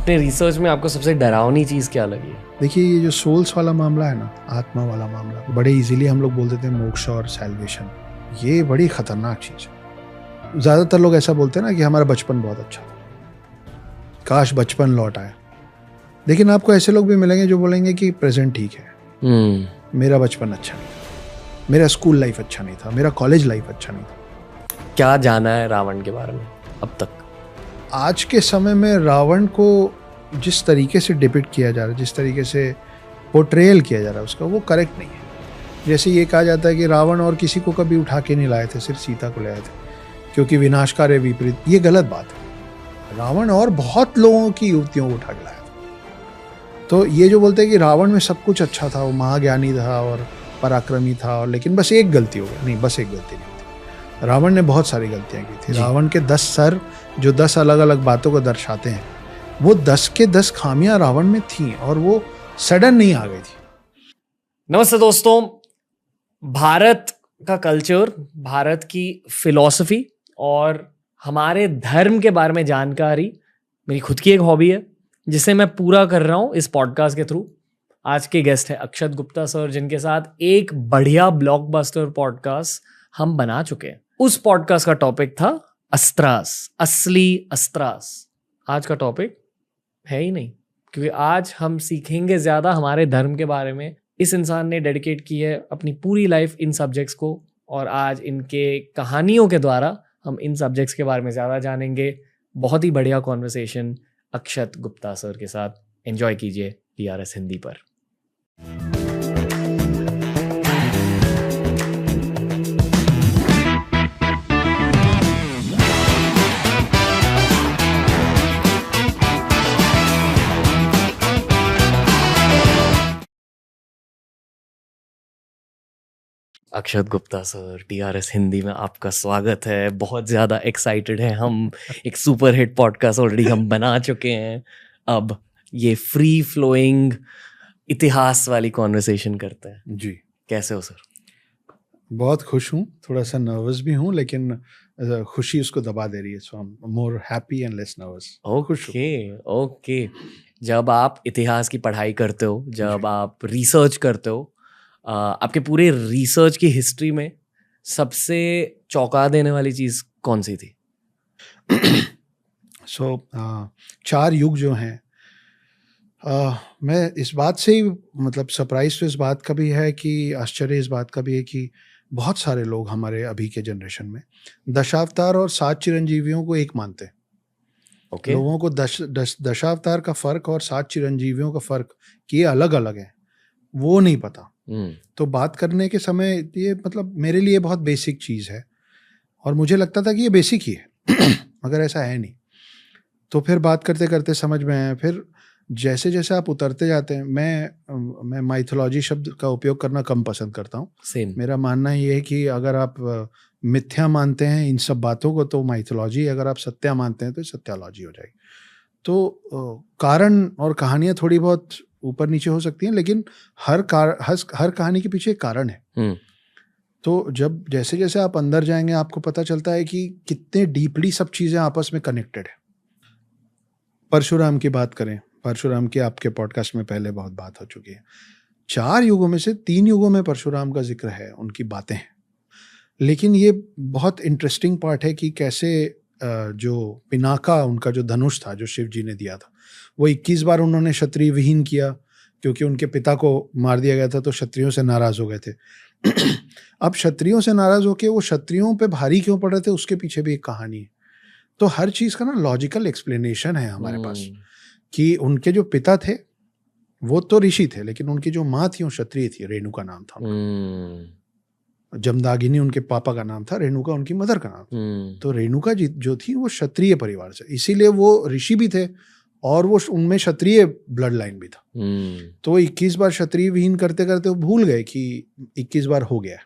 अपने रिसर्च में आपको सबसे डरावनी चीज़ क्या लगी है? देखिए, ये जो सोल्स वाला मामला है ना, आत्मा वाला मामला, बड़े इजीली हम लोग बोल देते हैं मोक्ष और सैल्वेशन। ये बड़ी खतरनाक चीज़ है। ज़्यादातर लोग ऐसा बोलते हैं ना कि हमारा बचपन बहुत अच्छा था, काश बचपन लौट आया। लेकिन आपको ऐसे लोग भी मिलेंगे जो बोलेंगे कि प्रेजेंट ठीक है, मेरा बचपन अच्छा नहीं था, मेरा स्कूल लाइफ अच्छा नहीं था, मेरा कॉलेज लाइफ अच्छा नहीं था। क्या जाना है रावण के बारे में अब तक? आज के समय में रावण को जिस तरीके से डिपिक्ट किया जा रहा है, जिस तरीके से पोर्ट्रेयल किया जा रहा है उसका, वो करेक्ट नहीं है। जैसे ये कहा जाता है कि रावण और किसी को कभी उठा के नहीं लाए थे, सिर्फ सीता को लाए थे क्योंकि विनाशकारी विपरीत। ये गलत बात है। रावण और बहुत लोगों की युवतियों को उठा के लाया था। तो ये जो बोलते हैं कि रावण में सब कुछ अच्छा था, वो महाज्ञानी था और पराक्रमी था, और लेकिन बस एक गलती हो गई। नहीं, बस एक गलती नहीं थी। रावण ने बहुत सारी गलतियां की थी। रावण के 10 सर जो 10 अलग अलग बातों को दर्शाते हैं, वो 10 के 10 खामियां रावण में थी और वो सडन नहीं आ गई थी। नमस्ते दोस्तों, भारत का कल्चर, भारत की फिलॉसफी और हमारे धर्म के बारे में जानकारी मेरी खुद की एक हॉबी है, जिसे मैं पूरा कर रहा हूँ इस पॉडकास्ट के थ्रू। आज के गेस्ट है अक्षत गुप्ता सर, जिनके साथ एक बढ़िया ब्लॉकबस्टर पॉडकास्ट हम बना चुके हैं। उस पॉडकास्ट का टॉपिक था अस्त्रास, असली अस्त्रास। आज का टॉपिक है ही नहीं, क्योंकि आज हम सीखेंगे ज्यादा हमारे धर्म के बारे में। इस इंसान ने डेडिकेट की है अपनी पूरी लाइफ इन सब्जेक्ट्स को, और आज इनके कहानियों के द्वारा हम इन सब्जेक्ट्स के बारे में ज़्यादा जानेंगे। बहुत ही बढ़िया कॉन्वर्सेशन अक्षत गुप्ता सर के साथ। एंजॉय कीजिए DRS हिंदी पर। अक्षत गुप्ता सर, DRS हिंदी में आपका स्वागत है। बहुत ज़्यादा एक्साइटेड है हम। एक सुपर हिट पॉडकास्ट ऑलरेडी हम बना चुके हैं। अब ये फ्री फ्लोइंग इतिहास वाली कॉन्वर्सेशन करते हैं। जी, कैसे हो सर? बहुत खुश हूँ, थोड़ा सा नर्वस भी हूँ, लेकिन खुशी उसको दबा दे रही है। So I am more happy and less nervous. Okay. जब आप इतिहास की पढ़ाई करते हो, जब आप रिसर्च करते हो, आपके पूरे रिसर्च की हिस्ट्री में सबसे चौंका देने वाली चीज़ कौन सी थी? सो 4 युग जो हैं, मैं इस बात से ही मतलब सरप्राइज तो इस बात का भी है कि आश्चर्य इस बात का भी है कि बहुत सारे लोग हमारे अभी के जनरेशन में दशावतार और 7 चिरंजीवियों को एक मानते हैं। ओके। लोगों को दशावतार का फर्क और 7 चिरंजीवियों का फर्क कि ये अलग अलग है, वो नहीं पता। तो बात करने के समय ये मतलब मेरे लिए बहुत बेसिक चीज़ है, और मुझे लगता था कि ये बेसिक ही है मगर ऐसा है नहीं। तो फिर बात करते करते समझ में आया। फिर जैसे जैसे आप उतरते जाते हैं, मैं माइथोलॉजी शब्द का उपयोग करना कम पसंद करता हूँ। सेम। मेरा मानना ये है कि अगर आप मिथ्या मानते हैं इन सब बातों को तो माइथोलॉजी, अगर आप सत्या मानते हैं तो सत्यालॉजी हो जाएगी। तो कारण और कहानियाँ थोड़ी बहुत ऊपर नीचे हो सकती हैं, लेकिन हर कहानी के पीछे एक कारण है। तो जब जैसे जैसे आप अंदर जाएंगे आपको पता चलता है कि कितने डीपली सब चीज़ें आपस में कनेक्टेड है। परशुराम की बात करें, परशुराम की आपके पॉडकास्ट में पहले बहुत बात हो चुकी है। 4 युगों में से 3 युगों में परशुराम का जिक्र है, उनकी बातें हैं। लेकिन ये बहुत इंटरेस्टिंग पार्ट है कि कैसे जो पिनाका, उनका जो धनुष था जो शिव जी ने दिया था, वो 21 बार उन्होंने क्षत्रिय विहीन किया क्योंकि उनके पिता को मार दिया गया था, तो क्षत्रियों से नाराज हो गए थे। अब क्षत्रियों से नाराज होकर वो क्षत्रियों पे भारी क्यों पड़ रहे थे, उसके पीछे भी एक कहानी है। तो हर चीज का ना लॉजिकल एक्सप्लेनेशन है हमारे पास, कि उनके जो पिता थे वो तो ऋषि थे, लेकिन उनकी जो माँ थी वो क्षत्रिय थी, रेणुका नाम था उनका। जमदागिनी उनके पापा का नाम था, रेणुका उनकी मदर का नाम था। तो रेणुका जी जो थी वो क्षत्रिय परिवार से, इसीलिए वो ऋषि भी थे और वो उनमें क्षत्रिय ब्लड लाइन भी था। तो 21 बार क्षत्रिय विहीन करते करते वो भूल गए कि 21 बार हो गया।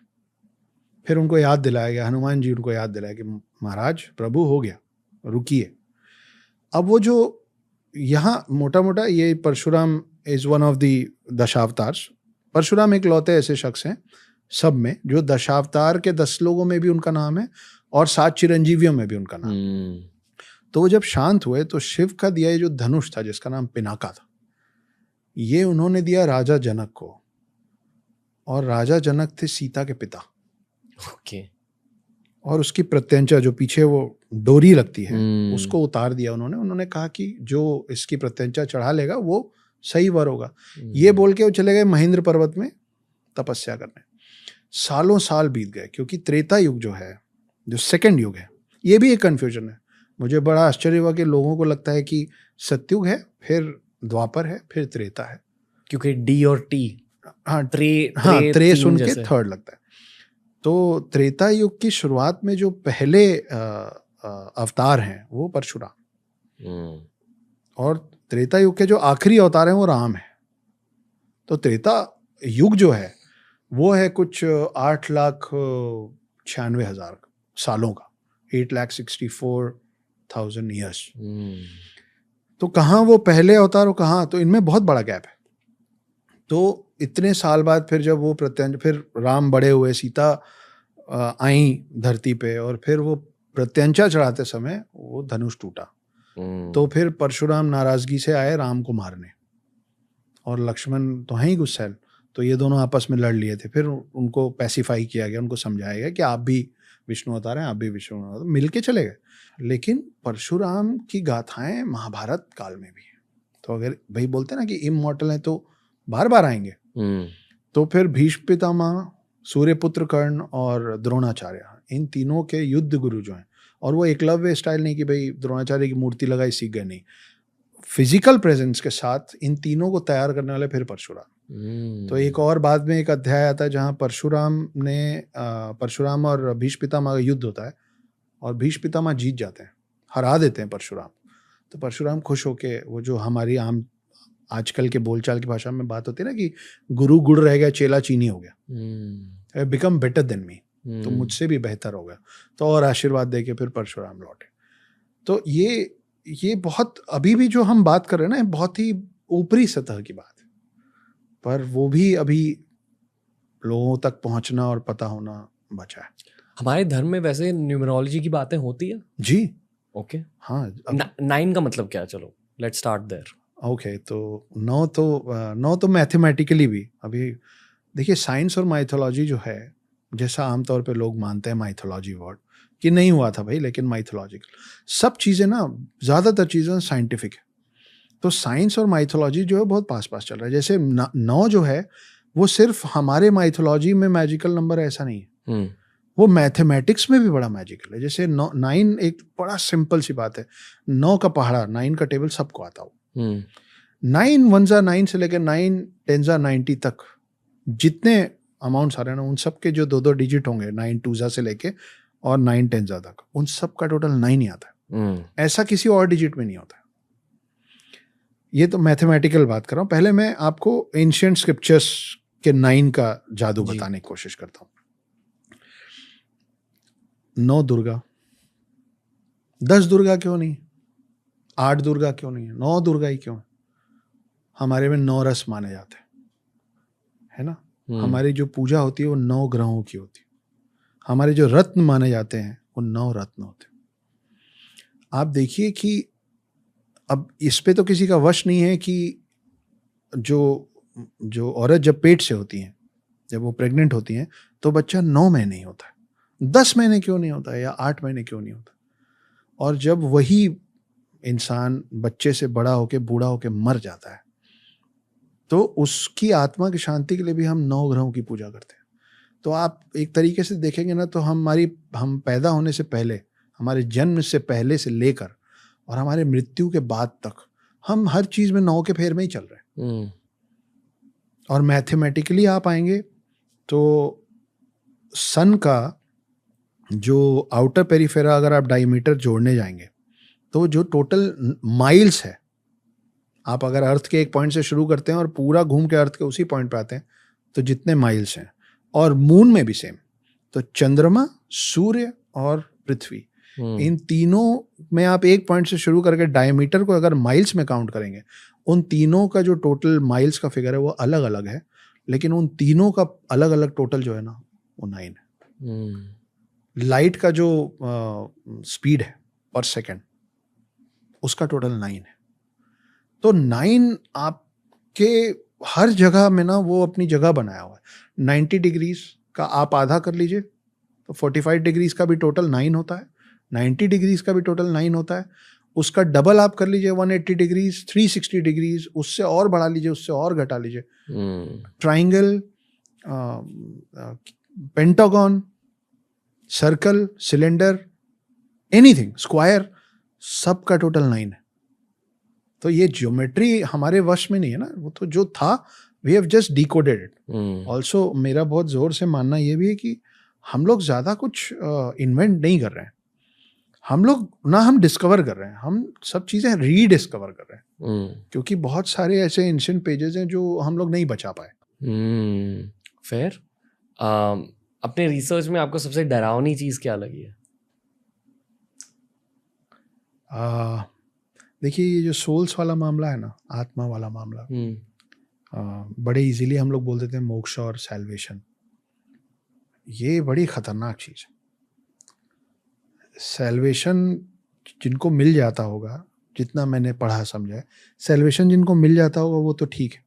फिर उनको याद दिलाया गया, हनुमान जी उनको याद दिलाया कि महाराज प्रभु हो गया, रुकिए। अब वो जो यहाँ मोटा मोटा ये Parashuram is one of the Dashavatars. Parashuram एक लौते ऐसे शख्स हैं सब में जो दशावतार के 10 लोगों में भी उनका नाम है और 7 चिरंजीवियों में भी उनका नाम है। तो वो जब शांत हुए तो शिव का दिया ये जो धनुष था जिसका नाम पिनाका था, ये उन्होंने दिया राजा जनक को, और राजा जनक थे सीता के पिता। ओके। और उसकी प्रत्यंचा जो पीछे वो डोरी लगती है उसको उतार दिया उन्होंने कहा कि जो इसकी प्रत्यंचा चढ़ा लेगा वो सही वर होगा। ये बोल के वो चले गए महेंद्र पर्वत में तपस्या करने। सालों साल बीत गए, क्योंकि त्रेता युग जो है, जो सेकंड युग है, ये भी एक कंफ्यूजन है। मुझे बड़ा आश्चर्य हुआ कि लोगों को लगता है कि सतयुग है, फिर द्वापर है, फिर त्रेता है, क्योंकि डी और टी, हाँ त्रे त्रे तीन सुन के जैसे। थर्ड लगता है। तो त्रेता युग की शुरुआत में जो पहले अवतार हैं वो परशुराम, और त्रेता युग के जो आखिरी अवतार हैं वो राम है। तो त्रेता युग जो है वो है कुछ 8,96,000 सालों का, 8,64,000 ईयर्स। तो कहाँ वो पहले अवतार हो, कहाँ, तो इनमें बहुत बड़ा गैप है। तो इतने साल बाद फिर जब वो फिर राम बड़े हुए, सीता आई धरती पे, और फिर वो प्रत्यंचा चढ़ाते समय वो धनुष टूटा। तो फिर परशुराम नाराजगी से आए राम को मारने, और लक्ष्मण तो हैं ही गुस्सैल, तो ये दोनों आपस में लड़ लिए थे। फिर उनको पैसिफाई किया गया, उनको समझाया गया कि आप भी विष्णु अवतार हैं, आप भी विष्णु अवतार, मिल के चले गए। लेकिन परशुराम की गाथाएं महाभारत काल में भी है। तो अगर भाई बोलते ना कि इमॉर्टल हैं तो बार बार आएंगे, तो फिर भीष्म पितामह, सूर्यपुत्र कर्ण और द्रोणाचार्य, इन तीनों के युद्ध गुरु जो हैं, और वो एकलव्य स्टाइल नहीं कि भाई द्रोणाचार्य की मूर्ति लगाई सीख गए, नहीं, फिजिकल प्रेजेंस के साथ इन तीनों को तैयार करने वाले फिर परशुराम। तो एक और बाद में एक अध्याय आता है जहाँ परशुराम और भीष्म पितामह का युद्ध होता है, और भीष्म पितामह जीत जाते हैं, हरा देते हैं परशुराम। तो परशुराम खुश होके, वो जो हमारी आम आजकल के बोलचाल की भाषा में बात होती है ना कि गुरु गुड़ रह गया, चेला चीनी हो गया, बिकम बेटर देन मी, तो मुझसे भी बेहतर हो गया, तो और आशीर्वाद देके फिर परशुराम लौटे। तो ये बहुत, अभी भी जो हम बात कर रहे हैं ना, बहुत ही ऊपरी सतह की बात है, पर वो भी अभी लोगों तक पहुंचना और पता होना बचा है। हमारे धर्म में वैसे न्यूमरोलॉजी की बातें होती है जी, ओके। हाँ। 9 का मतलब क्या है? चलो लेट्स स्टार्ट देयर। ओके, तो 9 तो मैथमेटिकली भी, अभी देखिए साइंस और माइथोलॉजी जो है, जैसा आमतौर पे लोग मानते हैं माइथोलॉजी वर्ड कि नहीं हुआ था भाई, लेकिन माइथोलॉजिकल सब चीज़ें ना, ज़्यादातर चीज़ें साइंटिफिक है। तो साइंस और माइथोलॉजी जो है बहुत पास पास चल रहा है। जैसे 9 जो है वो सिर्फ हमारे माइथोलॉजी में मैजिकल नंबर है ऐसा नहीं है, वो मैथमेटिक्स में भी बड़ा मैजिकल है। जैसे 9 एक बड़ा सिंपल सी बात है, 9 का पहाड़ा, 9 का टेबल सबको आता हो, 9 1 9 से लेकर 9 10 90 तक जितने अमाउंट्स आ रहे हैं ना, उन सब के जो 2 डिजिट होंगे, 9 2 से लेके और 9 10 तक, उन सब का टोटल 9 ही आता है। ऐसा किसी और डिजिट में नहीं होता है। ये तो मैथमेटिकल बात कर रहा हूँ। पहले मैं आपको एंशिएंट स्क्रिप्चर्स के 9 का जादू बताने की कोशिश करता हूँ। 9 दुर्गा, 10 दुर्गा क्यों नहीं, 8 दुर्गा क्यों नहीं है, 9 दुर्गा ही क्यों है? हमारे में 9 रस माने जाते हैं, है ना। हमारी जो पूजा होती है वो 9 ग्रहों की होती है। हमारे जो रत्न माने जाते हैं वो 9 रत्न होते हैं। आप देखिए कि अब इस पे तो किसी का वश नहीं है कि जो औरत जब पेट से होती हैं, जब वो प्रेग्नेंट होती हैं, तो बच्चा 9 महीने ही होता है, 10 महीने क्यों नहीं होता है, या 8 महीने क्यों नहीं होता। और जब वही इंसान बच्चे से बड़ा होके बूढ़ा होके मर जाता है, तो उसकी आत्मा की शांति के लिए भी हम 9 ग्रहों की पूजा करते हैं। तो आप एक तरीके से देखेंगे ना, तो हम पैदा होने से पहले, हमारे जन्म से पहले से लेकर और हमारे मृत्यु के बाद तक, हम हर चीज में 9 के फेर में ही चल रहे हैं। और मैथमेटिकली आप आएंगे तो सन का जो आउटर पेरिफेरा, अगर आप डायमीटर जोड़ने जाएंगे, तो जो टोटल माइल्स है, आप अगर अर्थ के एक पॉइंट से शुरू करते हैं और पूरा घूम के अर्थ के उसी पॉइंट पे आते हैं, तो जितने माइल्स हैं, और मून में भी सेम, तो चंद्रमा, सूर्य और पृथ्वी, इन तीनों में आप एक पॉइंट से शुरू करके डायमीटर को अगर माइल्स में काउंट करेंगे, उन तीनों का जो टोटल माइल्स का फिगर है वो अलग अलग है, लेकिन उन तीनों का अलग अलग टोटल जो है ना, वो 9 है। लाइट का जो स्पीड है पर सेकेंड, उसका टोटल 9 है। तो 9 आपके हर जगह में ना वो अपनी जगह बनाया हुआ है। 90 डिग्रीज का आप आधा कर लीजिए तो 45 डिग्रीज का भी टोटल 9 होता है, 90 डिग्रीज का भी टोटल 9 होता है, उसका डबल आप कर लीजिए 180 डिग्रीज, 360 डिग्रीज, उससे और बढ़ा लीजिए, उससे और घटा लीजिए। Triangle, pentagon, circle, cylinder, anything, square, सब का टोटल 9 है। तो ये ज्योमेट्री हमारे वश में नहीं है ना, वो तो जो था we have just decoded it. Also मेरा बहुत जोर से मानना ये भी है कि हम लोग ज्यादा कुछ इन्वेंट नहीं कर रहे हैं, हम लोग ना हम डिस्कवर कर रहे हैं, हम सब चीजें रीडिस्कवर कर रहे हैं। क्योंकि बहुत सारे ऐसे एंशिएंट पेजेस हैं जो हम लोग नहीं बचा पाए। फेयर। अपने रिसर्च में आपको सबसे डरावनी चीज क्या लगी है? देखिए ये जो सोल्स वाला मामला है ना, आत्मा वाला मामला, बड़े इजीली हम लोग बोल देते हैं मोक्ष और सैल्वेशन। ये बड़ी खतरनाक चीज है। सैल्वेशन जिनको मिल जाता होगा, जितना मैंने पढ़ा समझा है, सैल्वेशन जिनको मिल जाता होगा वो तो ठीक है,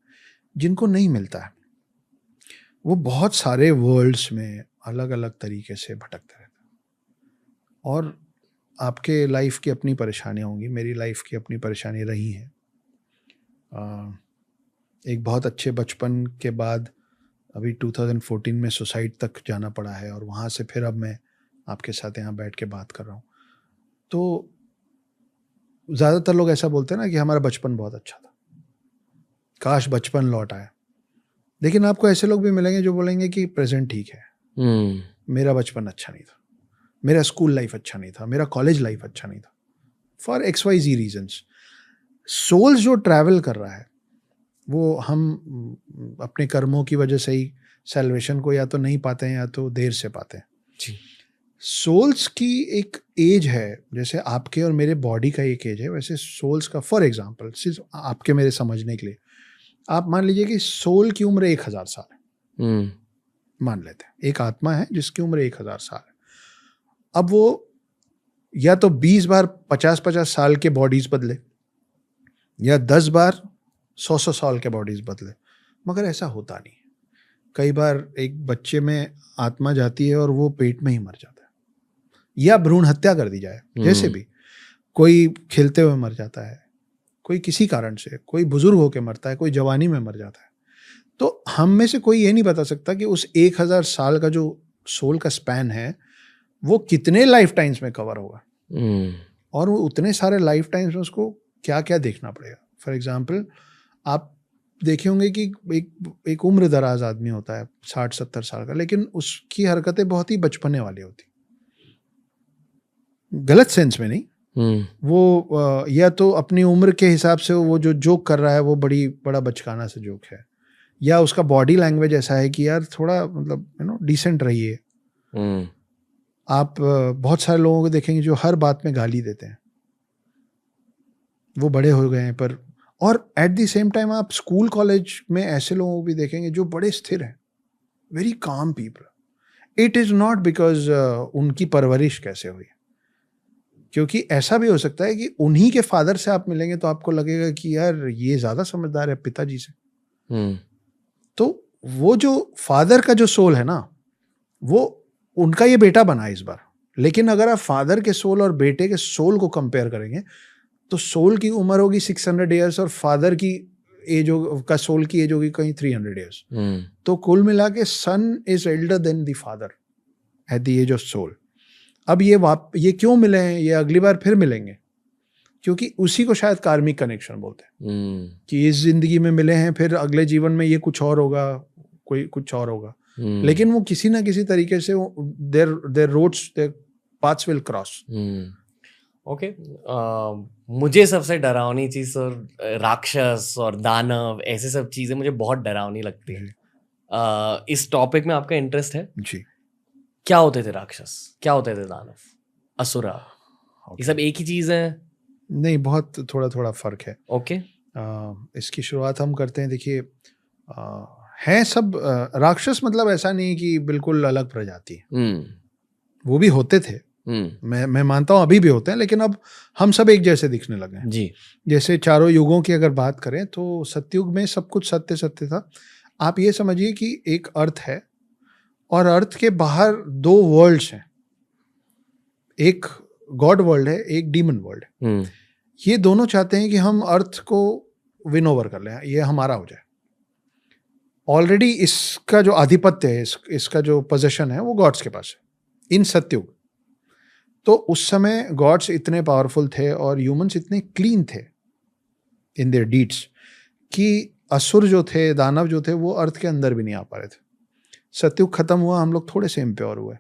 जिनको नहीं मिलता है वो बहुत सारे वर्ल्ड्स में अलग अलग तरीके से भटकते रहते हैं। और आपके लाइफ की अपनी परेशानियाँ होंगी, मेरी लाइफ की अपनी परेशानी रही हैं। एक बहुत अच्छे बचपन के बाद अभी 2014 में सुसाइड तक जाना पड़ा है, और वहाँ से फिर अब मैं आपके साथ यहाँ बैठ के बात कर रहा हूँ। तो ज़्यादातर लोग ऐसा बोलते हैं ना कि हमारा बचपन बहुत अच्छा था, काश बचपन लौट आए। लेकिन आपको ऐसे लोग भी मिलेंगे जो बोलेंगे कि प्रेजेंट ठीक है, मेरा बचपन अच्छा नहीं था, मेरा स्कूल लाइफ अच्छा नहीं था, मेरा कॉलेज लाइफ अच्छा नहीं था, फॉर XYZ रीजंस। सोल्स जो ट्रैवल कर रहा है वो हम अपने कर्मों की वजह से ही सैल्वेशन को या तो नहीं पाते हैं या तो देर से पाते हैं। जी। सोल्स की एक एज है, जैसे आपके और मेरे बॉडी का एक एज है, वैसे सोल्स का, फॉर एग्जांपल सिर्फ आपके मेरे समझने के लिए, आप मान लीजिए कि सोल की उम्र 1000 साल है। मान लेते हैं एक आत्मा है जिसकी उम्र 1000 साल है। अब वो या तो 20 बार 50-50 साल के बॉडीज बदले, या 10 बार 100 साल के बॉडीज बदले, मगर ऐसा होता नहीं। कई बार एक बच्चे में आत्मा जाती है और वो पेट में ही मर जाता है, या भ्रूण हत्या कर दी जाए, जैसे भी कोई खेलते हुए मर जाता है, कोई किसी कारण से, कोई बुजुर्ग होकर मरता है, कोई जवानी में मर जाता है। तो हम में से कोई ये नहीं बता सकता कि उस 1000 साल का जो सोल का स्पैन है वो कितने लाइफ टाइम्स में कवर होगा, और वो उतने सारे लाइफ टाइम्स में उसको क्या क्या देखना पड़ेगा। फॉर एग्जाम्पल आप देखे होंगे कि एक उम्र दराज आदमी होता है 60-70 साल का, लेकिन उसकी हरकतें बहुत ही बचपने वाली होती, गलत सेंस में नहीं। वो या तो अपनी उम्र के हिसाब से वो जो जोक कर रहा है वो बड़ा बचकाना सा जोक है, या उसका बॉडी लैंग्वेज ऐसा है कि यार थोड़ा मतलब डिसेंट रहिए। आप बहुत सारे लोगों को देखेंगे जो हर बात में गाली देते हैं, वो बड़े हो गए हैं पर, और एट द सेम टाइम आप स्कूल कॉलेज में ऐसे लोगों को भी देखेंगे जो बड़े स्थिर हैं, very calm people. It is not because उनकी परवरिश कैसे हुई, क्योंकि ऐसा भी हो सकता है कि उन्हीं के फादर से आप मिलेंगे तो आपको लगेगा कि यार ये ज़्यादा समझदार है पिताजी से। तो वो जो फादर का जो सोल है ना, वो उनका ये बेटा बना इस बार। लेकिन अगर आप फादर के सोल और बेटे के सोल को कंपेयर करेंगे तो सोल की उम्र होगी 600 ईयर्स और फादर की एज का सोल की एज होगी कहीं 300 ईयर्स। तो कुल मिला के son is elder than the father at the age of soul. अब ये क्यों मिले हैं, ये अगली बार फिर मिलेंगे, क्योंकि उसी को शायद कार्मिक कनेक्शन बोलते हैं कि इस जिंदगी में मिले हैं, फिर अगले जीवन में ये कुछ और होगा, कोई कुछ और होगा। लेकिन वो किसी ना किसी तरीके से their roads, their paths will cross. Okay. मुझे सबसे डरावनी चीज और राक्षस और दानव, ऐसे सब चीजें मुझे बहुत डरावनी लगती है। इस टॉपिक में आपका इंटरेस्ट है जी? क्या होते थे राक्षस, क्या होते थे दानव, असुरा? ये सब एक ही चीज है? नहीं, बहुत थोड़ा थोड़ा फर्क है। ओके। इसकी शुरुआत हम करते हैं। देखिए हैं सब राक्षस, मतलब ऐसा नहीं कि बिल्कुल अलग प्रजाति है, वो भी होते थे, मैं मानता हूँ अभी भी होते हैं, लेकिन अब हम सब एक जैसे दिखने लगे हैं जी। जैसे चारों युगों की अगर बात करें तो सतयुग में सब कुछ सत्य सत्य था। आप ये समझिए कि एक अर्थ है और अर्थ के बाहर दो वर्ल्ड्स हैं, एक गॉड वर्ल्ड है, एक डीमन वर्ल्ड है। ये दोनों चाहते हैं कि हम अर्थ को विन ओवर कर लें, ये हमारा हो जाए। ऑलरेडी इसका जो आधिपत्य है, इसका जो पोजीशन है वो गॉड्स के पास है इन सतयुग। तो उस समय गॉड्स इतने पावरफुल थे और ह्यूमंस इतने क्लीन थे इन देयर डीड्स कि असुर जो थे, दानव जो थे, वो अर्थ के अंदर भी नहीं आ पा रहे थे। सतयुग खत्म हुआ, हम लोग थोड़े से इम्प्योर हुए।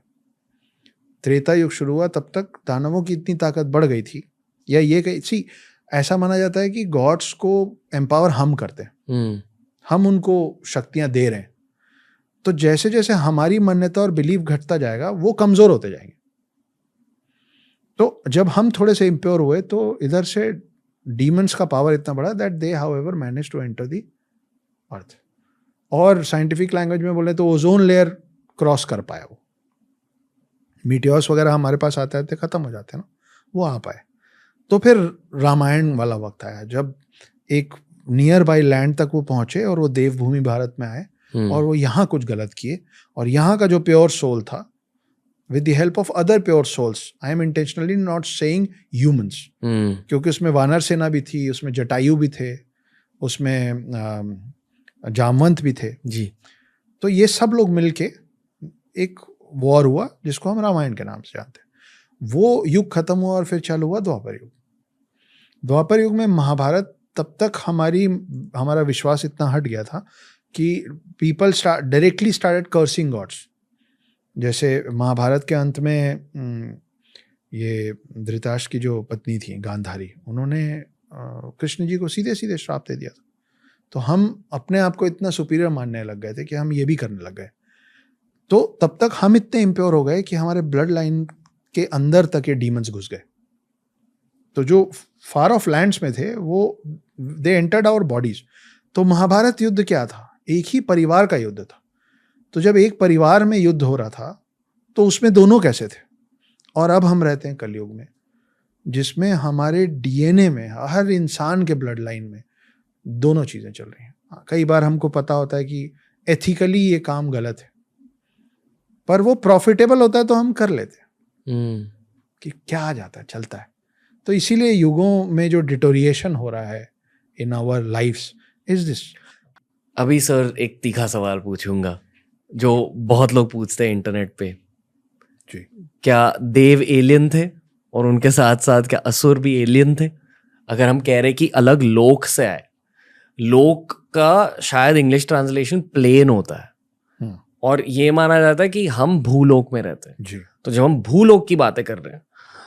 त्रेता युग शुरू हुआ, तब तक दानवों की इतनी ताकत बढ़ गई थी, या ये कहीं ऐसा माना जाता है कि गॉड्स को एम्पावर हम करते हैं, हम उनको शक्तियां दे रहे हैं। तो जैसे जैसे हमारी मान्यता और बिलीव घटता जाएगा वो कमजोर होते जाएंगे। तो जब हम थोड़े से इम्प्योर हुए तो इधर से डीमंस का पावर इतना बड़ा that they however manage to enter the earth. और साइंटिफिक लैंग्वेज में बोले तो ओजोन लेयर क्रॉस कर पाया वो। मीटियोर्स वगैरह हमारे पास आते आते खत्म हो जाते हैं ना, वो आ पाए। तो फिर रामायण वाला वक्त आया जब एक नियर बाई लैंड तक वो पहुंचे और वो देवभूमि भारत में आए और वो यहाँ कुछ गलत किए। और यहाँ का जो प्योर सोल था, with the help of other pure souls, I am intentionally not saying humans, क्योंकि उसमें वानर सेना भी थी, उसमें जटायु भी थे, उसमें जामवंत भी थे जी। तो ये सब लोग मिलके एक वॉर हुआ जिसको हम रामायण के नाम से जानते हैं। वो युग खत्म हुआ और फिर चालू हुआ द्वापर युग। द्वापर युग में महाभारत, तब तक हमारा विश्वास इतना हट गया था कि people directly started cursing gods. जैसे महाभारत के अंत में ये धृतराष्ट्र की जो पत्नी थी गांधारी, उन्होंने कृष्ण जी को सीधे सीधे श्राप दे दिया था। तो हम अपने आप को इतना सुपीरियर मानने लग गए थे कि हम ये भी करने लग गए। तो तब तक हम इतने इम्प्योर हो गए कि हमारे ब्लड लाइन के अंदर तक ये डीमंस घुस गए। तो जो फार ऑफ लैंड्स में थे वो दे एंटर्ड आवर बॉडीज। तो महाभारत युद्ध क्या था? एक ही परिवार का युद्ध था। तो जब एक परिवार में युद्ध हो रहा था तो उसमें दोनों कैसे थे? और अब हम रहते हैं कलयुग में जिसमें हमारे डीएनए में, हर इंसान के ब्लड लाइन में दोनों चीजें चल रही हैं। कई बार हमको पता होता है कि एथिकली ये काम गलत है, पर वो प्रॉफिटेबल होता है तो हम कर लेते हैं कि क्या आ जाता है, चलता है। तो इसीलिए युगों में जो डिटोरिएशन हो रहा है in our lives is this. अभी सर एक तीखा सवाल पूछूंगा जो बहुत लोग पूछते हैं इंटरनेट पे जी। क्या देव एलियन थे और उनके साथ साथ क्या असुर भी एलियन थे? अगर हम कह रहे कि अलग लोक से आए, लोक का शायद इंग्लिश ट्रांसलेशन प्लेन होता है और ये माना जाता है कि हम भूलोक में रहते हैं जी। तो जब हम भूलोक की बातें कर रहे हैं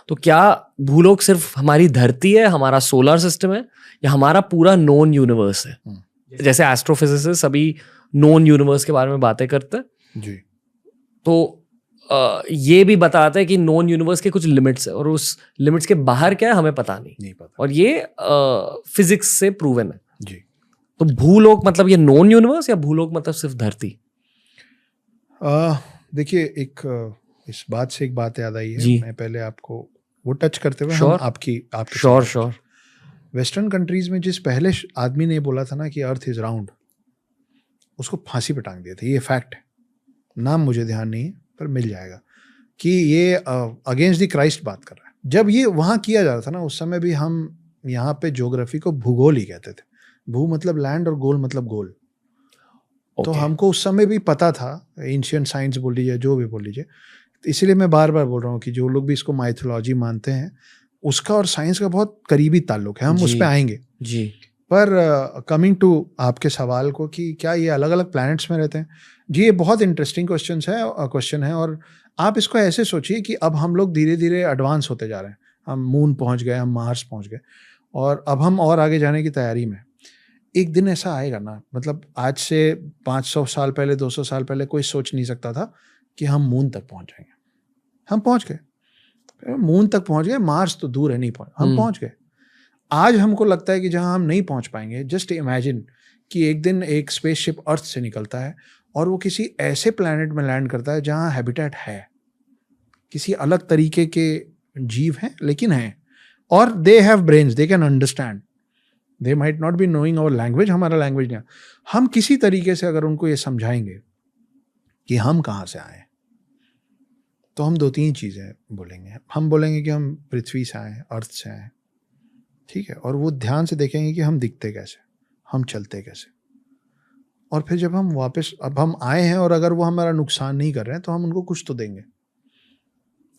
तो क्या भूलोक सिर्फ हमारी धरती है, हमारा सोलर सिस्टम है, या हमारा पूरा नोन यूनिवर्स है? जैसे एस्ट्रोफिजिसिस्ट सभी नोन यूनिवर्स के बारे में बातें करते हैं जी। तो ये भी बताते हैं कि नोन यूनिवर्स के कुछ लिमिट्स है और उस लिमिट्स के बाहर क्या है हमें पता नहीं पता। और ये फिजिक्स से प्रूवन है जी। तो भूलोक मतलब ये नॉन यूनिवर्स या भूलोक मतलब सिर्फ धरती? देखिए, इस बात से एक बात याद आई है। जी। मैं पहले आपको वो टच करते हुए Sure. हम आपकी श्योर वेस्टर्न कंट्रीज में जिस पहले आदमी ने बोला था ना कि अर्थ इज राउंड, उसको फांसी पे टांग दिया था। ये फैक्ट है, नाम मुझे ध्यान नहीं है पर मिल जाएगा कि ये अगेंस्ट द क्राइस्ट बात कर रहा है। जब ये वहाँ किया जा रहा था ना, उस समय भी हम यहाँ पे ज्योग्राफी को भूगोल ही कहते थे। भू मतलब लैंड और गोल मतलब गोल। तो हमको उस समय भी पता था, एंशिएंट साइंस बोल लीजिए, जो भी बोल लीजिए। इसीलिए मैं बार बार बोल रहा हूँ कि जो लोग भी इसको माइथोलॉजी मानते हैं, उसका और साइंस का बहुत करीबी ताल्लुक है। हम उस पर आएंगे जी। पर कमिंग टू आपके सवाल को कि क्या ये अलग अलग प्लैनेट्स में रहते हैं, जी ये बहुत इंटरेस्टिंग क्वेश्चन है। और आप इसको ऐसे सोचिए कि अब हम लोग धीरे धीरे एडवांस होते जा रहे हैं। हम मून पहुंच गए, हम मार्स पहुंच गए और अब हम और आगे जाने की तैयारी में। एक दिन ऐसा आएगा ना, मतलब आज से 500 साल पहले, 200 साल पहले कोई सोच नहीं सकता था कि हम मून तक पहुंच जाएंगे। हम पहुंच गए, मून तक पहुंच गए, मार्स तो दूर है, नहीं पहुंच, हम पहुंच गए। आज हमको लगता है कि जहां हम नहीं पहुंच पाएंगे, जस्ट इमेजिन कि एक दिन एक स्पेसशिप अर्थ से निकलता है और वो किसी ऐसे प्लैनेट में लैंड करता है जहां हैबिटेट है। किसी अलग तरीके के जीव हैं, लेकिन हैं, और they have brains, they can understand, they might not be knowing our language, हमारा लैंग्वेज नहीं। हम किसी तरीके से अगर उनको ये समझाएंगे कि हम कहाँ से आए, तो हम 2-3 चीज़ें बोलेंगे। हम बोलेंगे कि हम पृथ्वी से आए, अर्थ से आए, ठीक है, और वो ध्यान से देखेंगे कि हम दिखते कैसे, हम चलते कैसे, और फिर जब हम वापस, अब हम आए हैं और अगर वो हमारा नुकसान नहीं कर रहे हैं तो हम उनको कुछ तो देंगे।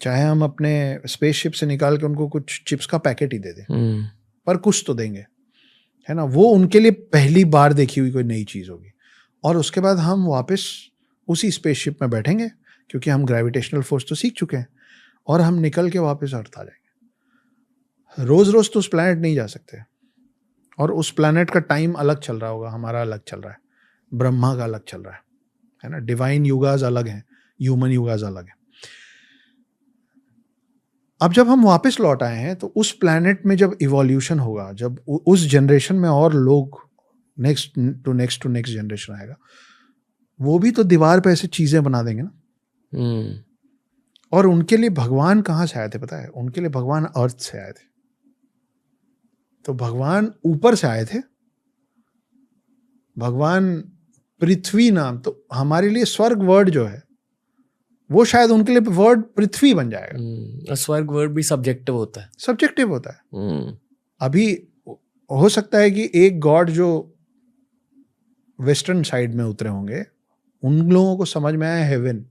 चाहे हम अपने स्पेसशिप से निकाल के उनको कुछ चिप्स का पैकेट ही दे दें, पर कुछ तो देंगे, है ना। वो उनके लिए पहली बार देखी हुई कोई नई चीज़ होगी। और उसके बाद हम वापस उसी स्पेसशिप में बैठेंगे, क्योंकि हम ग्रेविटेशनल फोर्स तो सीख चुके हैं, और हम निकल के वापस अर्थ आ जाएंगे। रोज रोज तो उस प्लैनेट नहीं जा सकते, और उस प्लैनेट का टाइम अलग चल रहा होगा, हमारा अलग चल रहा है, ब्रह्मा का अलग चल रहा है ना। डिवाइन युगाज अलग हैं, ह्यूमन युगाज अलग हैं। अब जब हम वापस लौट आए हैं तो उस प्लैनेट में जब इवोल्यूशन होगा, जब उस जनरेशन में और लोग नेक्स्ट टू नेक्स्ट जनरेशन आएगा, वो भी तो दीवार पे ऐसे चीजें बना देंगे ना। और उनके लिए भगवान कहाँ से आए थे पता है? उनके लिए भगवान अर्थ से आए थे। तो भगवान ऊपर से आए थे, भगवान पृथ्वी नाम, तो हमारे लिए स्वर्ग वर्ड जो है वो शायद उनके लिए वर्ड पृथ्वी बन जाएगा। स्वर्ग वर्ड भी सब्जेक्टिव होता है, सब्जेक्टिव होता है। अभी हो सकता है कि एक गॉड जो वेस्टर्न साइड में उतरे होंगे, उन लोगों को समझ में आया हेवन,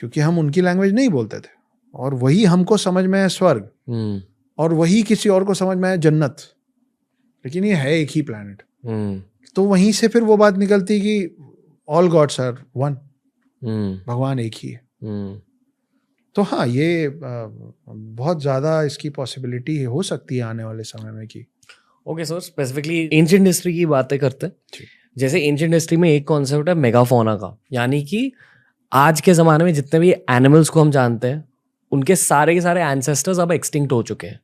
क्योंकि हम उनकी लैंग्वेज नहीं बोलते थे, और वही हमको समझ में आया स्वर्ग, और वही किसी और को समझ में आया जन्नत, लेकिन ये है एक ही प्लैनेट। तो वहीं से फिर वो बात निकलती कि ऑल गॉड्स आर वन, भगवान एक ही है। तो हाँ, ये बहुत ज्यादा इसकी पॉसिबिलिटी हो सकती है आने वाले समय में कि okay sir, specifically ancient history की बातें करते हैं। जैसे एंशिएंट हिस्ट्री में एक कॉन्सेप्ट है मेगाफोना का, यानी कि आज के ज़माने में जितने भी एनिमल्स को हम जानते हैं उनके सारे के सारे एंसेस्टर्स अब एक्सटिंक्ट हो चुके हैं।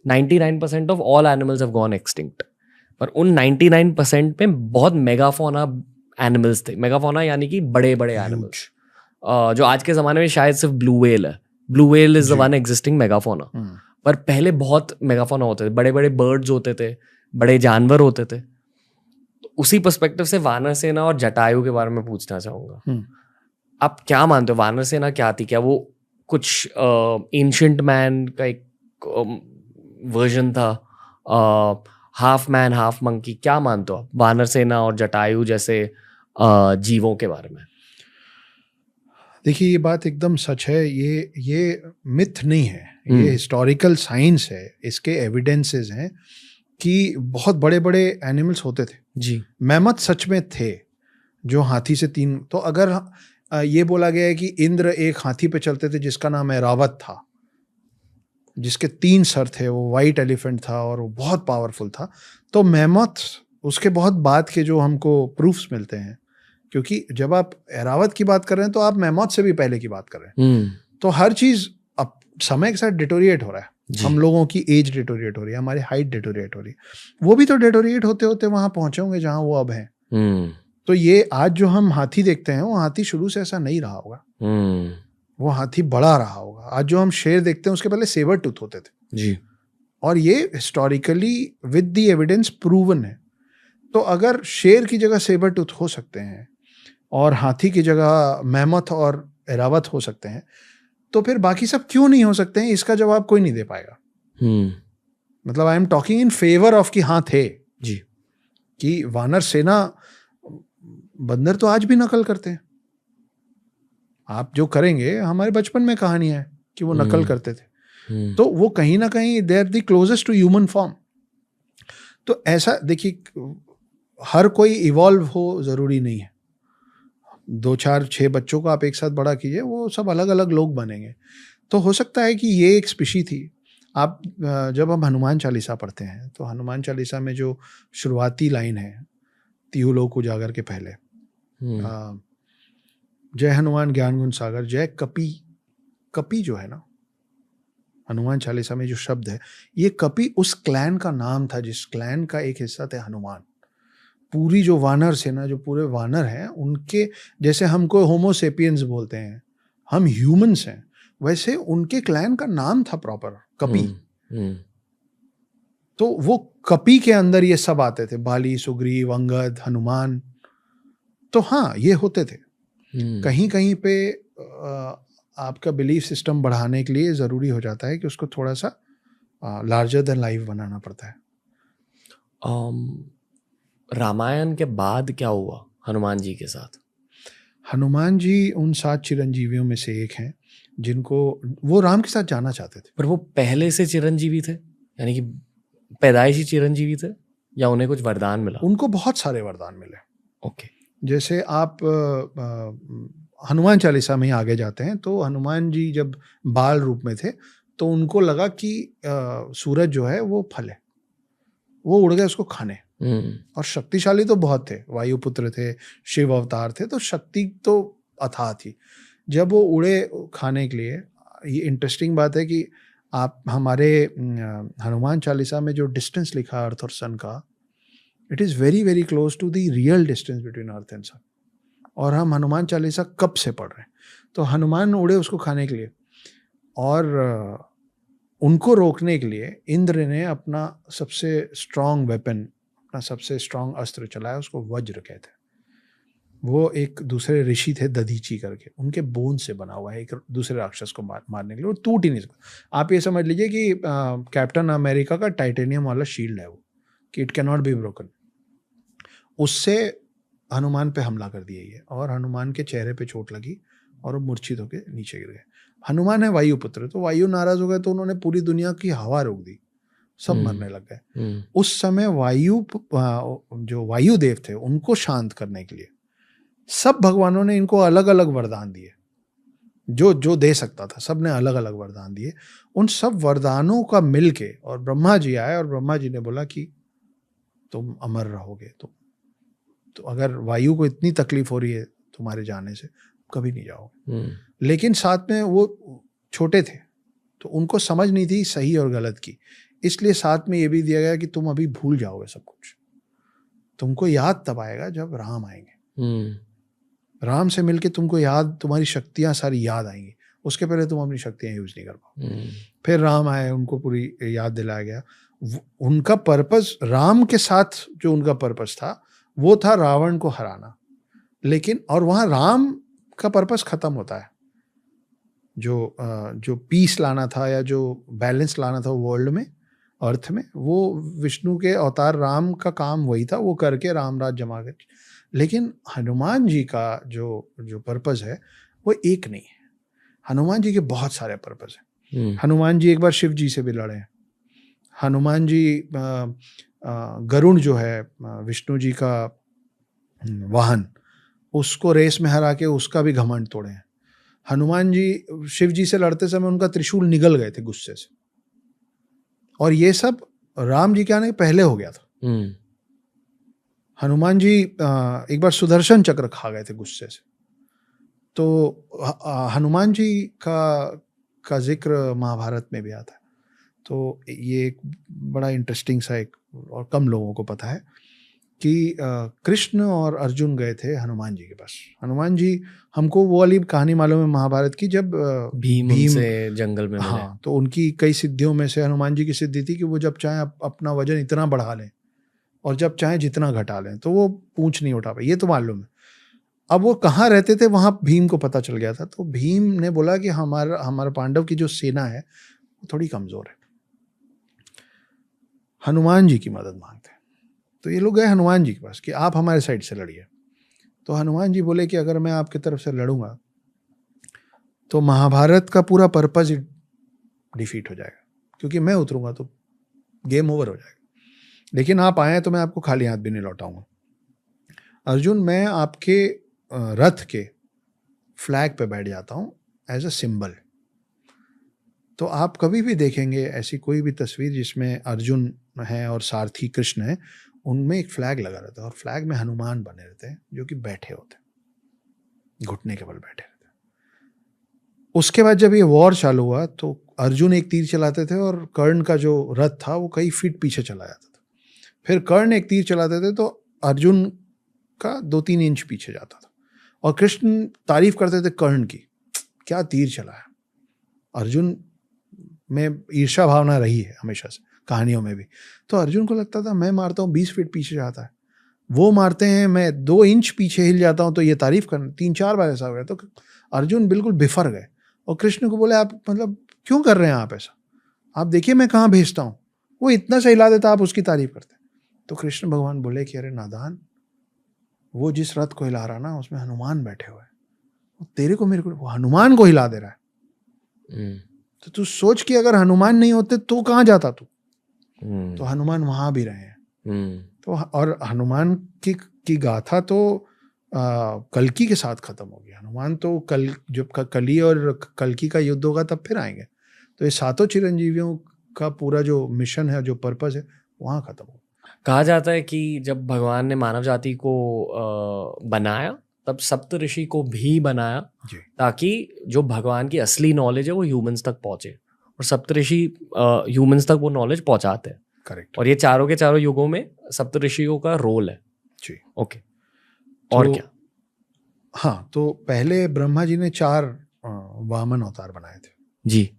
99% of all animals have gone extinct, पर उन 99% में बहुत मेगाफोना एनिमल्स थे। मेगाफोना यानी कि बड़े बड़े एनिमल्स, जो आज के ज़माने में शायद सिर्फ ब्लू व्हेल है। Blue whale is the one existing megafauna, पर पहले बहुत मेगाफोना होते थे, बड़े बड़े बर्ड्स होते थे, बड़े जानवर होते थे। तो उसी पर्सपेक्टिव से वानर सेना और जटायु के बारे में पूछना चाहूँगा। आप क्या मानते हो, वानर सेना क्या थी? क्या वो कुछ एंशिएंट मैन का एक वर्जन था, हाफ मैन हाफ मंकी? क्या मानते हो आप वानर सेना और जटायु जैसे जीवों के बारे में? देखिए, ये बात एकदम सच है। ये मिथ नहीं है, ये हिस्टोरिकल साइंस है। इसके एविडेंसेस हैं कि बहुत बड़े बड़े एनिमल्स होते थे जी। मैमथ सच में थे, जो हाथी से 3, तो अगर ये बोला गया है कि इंद्र एक हाथी पे चलते थे जिसका नाम ऐरावत था, जिसके 3 सर थे, वो वाइट एलिफेंट था और वो बहुत पावरफुल था। तो मैमथ उसके बहुत बाद के जो हमको प्रूफ्स मिलते हैं, क्योंकि जब आप ऐरावत की बात कर रहे हैं तो आप मैमथ से भी पहले की बात कर रहे हैं। तो हर चीज अब समय के साथ डिटोरिएट हो रहा है। हम लोगों की एज डिटोरिएट हो रही है, हमारी हाइट डिटोरिएट हो रही है, वो भी तो डिटोरिएट होते होते वहां पहुंचे होंगे जहां वो अब हैं। तो ये आज जो हम हाथी देखते हैं, वो हाथी शुरू से ऐसा नहीं रहा होगा, वो हाथी बड़ा रहा होगा। आज जो हम शेर देखते हैं, उसके पहले सेबर टूथ होते थे जी, और ये historically with the evidence proven है। तो अगर शेर की जगह सेबर टूथ हो सकते हैं और हाथी की जगह मैमथ और ऐरावत हो सकते हैं, तो फिर बाकी सब क्यों नहीं हो सकते हैं? इसका जवाब कोई नहीं दे पाएगा। मतलब I am talking in favour of कि हाँ थे जी, कि वानर सेना, बंदर तो आज भी नकल करते हैं। आप जो करेंगे, हमारे बचपन में कहानियां है कि वो नकल करते थे। तो वो कहीं ना कहीं they are the closest to human form. तो ऐसा देखिए, हर कोई इवॉल्व हो जरूरी नहीं है। 2, 4, 6 बच्चों को आप एक साथ बड़ा कीजिए, वो सब अलग अलग लोग बनेंगे। तो हो सकता है कि ये एक स्पीशी थी। आप जब हम हनुमान चालीसा पढ़ते हैं, तो हनुमान चालीसा में जो शुरुआती लाइन है, तिहु लोक उजागर के पहले, जय हनुमान ज्ञान गुण सागर जय कपि। कपि जो है ना, हनुमान चालीसा में जो शब्द है, ये कपि उस क्लैन का नाम था जिस क्लैन का एक हिस्सा थे हनुमान। पूरी जो वानर सेना, जो पूरे वानर हैं, उनके जैसे हमको होमो सेपियंस बोलते हैं, हम ह्यूमंस हैं, वैसे उनके क्लैन का नाम था प्रॉपर कपि। तो वो कपि के अंदर ये सब आते थे, बाली, सुग्रीव, अंगद, हनुमान। तो हाँ, ये होते थे। कहीं कहीं पे आपका बिलीफ सिस्टम बढ़ाने के लिए ज़रूरी हो जाता है कि उसको थोड़ा सा लार्जर देन लाइफ बनाना पड़ता है। रामायण के बाद क्या हुआ हनुमान जी के साथ? हनुमान जी उन 7 चिरंजीवियों में से एक हैं जिनको वो राम के साथ जाना चाहते थे। पर वो पहले से चिरंजीवी थे, यानी कि पैदाइशी चिरंजीवी थे, या उन्हें कुछ वरदान मिला? उनको बहुत सारे वरदान मिले। ओके। जैसे आप हनुमान चालीसा में आगे जाते हैं तो हनुमान जी जब बाल रूप में थे तो उनको लगा कि सूरज जो है वो फल है, वो उड़ गए उसको खाने। और शक्तिशाली तो बहुत थे, वायुपुत्र थे, शिव अवतार थे, तो शक्ति तो अथाह थी। जब वो उड़े खाने के लिए, ये इंटरेस्टिंग बात है कि आप हमारे हनुमान चालीसा में जो डिस्टेंस लिखा अर्थ और सन का, it is very very close to the real distance between earth and sun. और हम हनुमान चालीसा कब से पढ़ रहे हैं? तो हनुमान उड़े उसको खाने के लिए, और उनको रोकने के लिए इंद्र ने अपना सबसे स्ट्रांग वेपन, अपना सबसे स्ट्रांग अस्त्र चलाया, उसको वज्र कहते हैं। वो एक दूसरे ऋषि थे दधीची करके, उनके बोन से बना हुआ है, एक दूसरे राक्षस को मारने के लिए, वो टूट ही नहीं सकता। आप ये समझ लीजिए कि कैप्टन अमेरिका का टाइटेनियम वाला शील्ड है वो, कि it can not be broken. उससे हनुमान पे हमला कर दिया ये, और हनुमान के चेहरे पे चोट लगी और वो मूर्छित होकर नीचे गिर गए। हनुमान है वायुपुत्र, तो वायु नाराज हो गए तो उन्होंने पूरी दुनिया की हवा रोक दी, सब मरने लग गए। उस समय जो वायुदेव थे उनको शांत करने के लिए सब भगवानों ने इनको अलग अलग वरदान दिए, जो जो दे सकता था सब ने अलग अलग वरदान दिए। उन सब वरदानों का मिलके, और ब्रह्मा जी आए और ब्रह्मा जी ने बोला कि तुम अमर रहोगे, तो अगर वायु को इतनी तकलीफ हो रही है तुम्हारे जाने से, कभी नहीं जाओगे। लेकिन साथ में वो छोटे थे तो उनको समझ नहीं थी सही और गलत की, इसलिए साथ में ये भी दिया गया कि तुम अभी भूल जाओगे सब कुछ, तुमको याद तब आएगा जब राम आएंगे। राम से मिलके तुमको याद, तुम्हारी शक्तियां सारी याद आएंगी, उसके पहले तुम अपनी शक्तियां यूज नहीं कर पाओ। फिर राम आए, उनको पूरी याद दिलाया गया। उनका पर्पस, राम के साथ जो उनका पर्पस था वो था रावण को हराना। लेकिन और वहां राम का पर्पस खत्म होता है, जो पीस लाना था या जो बैलेंस लाना था वर्ल्ड में, अर्थ में, वो विष्णु के अवतार राम का काम वही था, वो करके रामराज जमा कर। लेकिन हनुमान जी का जो पर्पस है वो एक नहीं है, हनुमान जी के बहुत सारे पर्पस हैं। हनुमान जी एक बार शिव जी से भी लड़े हैं। हनुमान जी गरुड़ जो है विष्णु जी का वाहन, उसको रेस में हरा के उसका भी घमंड तोड़े हैं। हनुमान जी शिव जी से लड़ते समय उनका त्रिशूल निगल गए थे गुस्से से, और ये सब राम जी के आने पहले हो गया था। हनुमान जी एक बार सुदर्शन चक्र खा गए थे गुस्से से। तो हनुमान जी का जिक्र महाभारत में भी आता है। तो ये एक बड़ा इंटरेस्टिंग सा, एक और कम लोगों को पता है कि कृष्ण और अर्जुन गए थे हनुमान जी के पास। हनुमान जी, हमको वो वाली कहानी मालूम है महाभारत की, जब भीम से जंगल में मिले। हाँ, तो उनकी कई सिद्धियों में से हनुमान जी की सिद्धि थी कि वो जब चाहे अपना वजन इतना बढ़ा लें और जब चाहे जितना घटा लें, तो वो पूंछ नहीं उठा पाए, ये तो मालूम है। अब वो कहाँ रहते थे वहां भीम को पता चल गया था, तो भीम ने बोला कि हमारा पांडव की जो सेना है वो थोड़ी कमजोर है, हनुमान जी की मदद मांगते हैं। तो ये लोग गए हनुमान जी के पास कि आप हमारे साइड से लड़िए। तो हनुमान जी बोले कि अगर मैं आपकी तरफ से लड़ूंगा तो महाभारत का पूरा पर्पस डिफीट हो जाएगा, क्योंकि मैं उतरूंगा तो गेम ओवर हो जाएगा। लेकिन आप आए तो मैं आपको खाली हाथ भी नहीं लौटाऊंगा। अर्जुन, मैं आपके रथ के फ्लैग पे बैठ जाता हूं एज अ सिंबल। तो आप कभी भी देखेंगे ऐसी कोई भी तस्वीर जिसमें अर्जुन है और सारथी कृष्ण है, उनमें एक फ्लैग लगा रहता है, और फ्लैग में हनुमान बने रहते हैं जो कि बैठे होते हैं, घुटने के बल बैठे रहते हैं। उसके बाद जब ये वॉर चालू हुआ तो अर्जुन एक तीर चलाते थे और कर्ण का जो रथ था वो कई फीट पीछे चला जाता था। फिर कर्ण एक तीर चलाते थे तो अर्जुन का 2-3 इंच पीछे जाता था। और कृष्ण तारीफ करते थे कर्ण की क्या तीर चलाया। अर्जुन में ईर्ष्या भावना रही है हमेशा से, कहानियों में भी। तो अर्जुन को लगता था मैं मारता हूँ 20 फीट पीछे जाता है, वो मारते हैं मैं 2 इंच पीछे हिल जाता हूँ तो ये तारीफ करना। 3-4 बार ऐसा हो गया। तो अर्जुन बिल्कुल बिफर गए और कृष्ण को बोले आप मतलब क्यों कर रहे हैं आप ऐसा, आप देखिए मैं कहाँ भेजता हूँ, वो इतना सा हिला देता आप उसकी तारीफ करते। तो कृष्ण भगवान बोले कि अरे नादान, वो जिस रथ को हिला रहा ना उसमें हनुमान बैठे हुए हैं, तेरे को मेरे को वो हनुमान को हिला दे रहा है। तो तू सोच कि अगर हनुमान नहीं होते तो कहाँ जाता तू। तो हनुमान वहां भी रहे हैं। तो और हनुमान की गाथा तो कल्कि के साथ खत्म होगी। हनुमान तो जब कली और कल्कि का युद्ध होगा तब फिर आएंगे। तो ये 7 चिरंजीवियों का पूरा जो मिशन है, जो पर्पस है, वहां खत्म होगा। कहा जाता है कि जब भगवान ने मानव जाति को बनाया तब सप्त ऋषि को भी बनाया ताकि जो भगवान की असली नॉलेज है वो ह्यूमंस तक पहुंचे, और सप्त ऋषि ह्यूमंस तक वो नॉलेज पहुंचाते हैं। करेक्ट। और ये चारों के चारों युगों में सप्त ऋषियों का रोल है जी। ओके। और तो, क्या? हाँ, तो पहले ब्रह्मा जी ने 4 वामन अवतार बनाए थे जी।